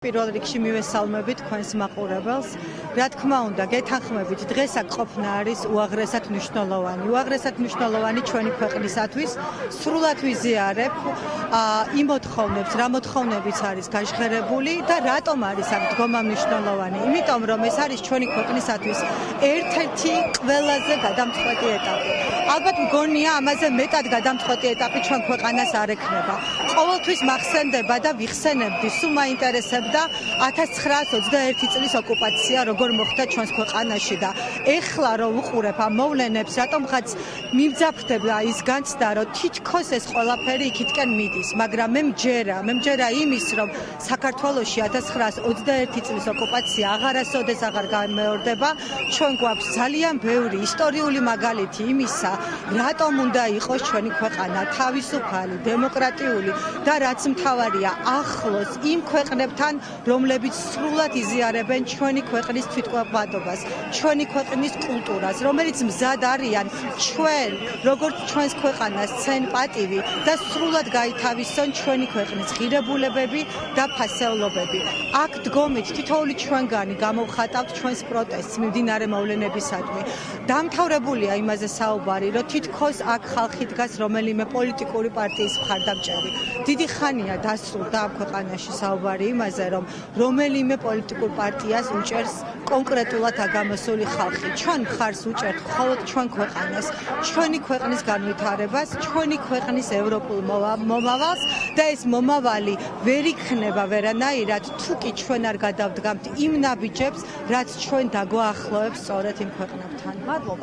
პირველ რიგში მივესალმებით თქვენს მაყურებელს. რა თქმა უნდა, გეთანხმებით, დღეს აქ ყოფნა არის უაღრესად მნიშვნელოვანი. უაღრესად მნიშვნელოვანი ჩვენი ქვეყნისათვის. სრულად ვიზიარებ იმ მოთხოვნებს, რა მოთხოვნებიც არის გაჟღერებული და რატომ არის აქ დგომა მნიშვნელოვანი. იმიტომ რომ ეს არის ჩვენი ქვეყნისათვის ერთ-ერთი ყველაზე გადამწყვეტი ეტაპი. ალბათ მგონია, ამაზე მეტად გადამწყვეტი ეტაპი ჩვენ ქვეყანას არ ექნება. ყოველთვის მახსენდება და ვიხსენებდი, სულ მაინტერესებდა 1921 წლის ოკუპაცია როგორ მოხდა ჩვენს ქვეყანაში და ეხლა რომ ვუყურებ ამ მოვლენებს, რატომღაც მიმძაფრდება ის განცდა, რომ თითქოს ეს ყველაფერი იქითკენ მიდის, მაგრამ მე მჯერა იმის, რომ საქართველოში 1921 წლის ოკუპაცია აღარასოდეს აღარ გამეორდება. ჩვენ გვაქვს ძალიან ბევრი ისტორიული მაგალითი იმისა, რატომ უნდა იყოს ჩვენი ქვეყანა თავისუფალი, დემოკრატიული და რაც მთავარია, ახლოს იმ ქვეყნებთან, რომლებიც სრულად იზიარებენ ჩვენი ქვეყნის თვითმყოფადობას, ჩვენი ქვეყნის კულტურას, რომელიც მზად არიან ჩვენ, როგორც ჩვენს ქვეყანას ცენ პატივი და სრულად გაითავისონ ჩვენი ქვეყნის ღირებულებები და ფასეულობები. აქ დგომით თითოეული ჩვენგანი გამოვხატავთ ჩვენს პროტესტს მიმდინარე მოვლენებისადმი. დამთავრებულია იმაზე საუბარი, რომ თითქოს აქ ხალხი დგას რომელიმე პოლიტიკური პარტიის მხარდამჭერი. დიდი ხანია დასრულდა ამ ქვეყანაში საუბარი იმაზე, რომ რომელიმე პოლიტიკურ პარტიას უჭერს კონკრეტულად აგამოსული ხალხი. ჩვენ მხარს უჭერთ მხოლოდ ჩვენ ქვეყანას, ჩვენი ქვეყნის განვითარებას, ჩვენი ქვეყნის ევროპულ მომავალს და ეს მომავალი ვერ იქნება ვერანაირად, თუ კი ჩვენ არ გადავდგამთ იმ ნაბიჯებს, რაც ჩვენ დაგვაახლოვებს სწორედ იმ ქვეყნებთან. მადლობა.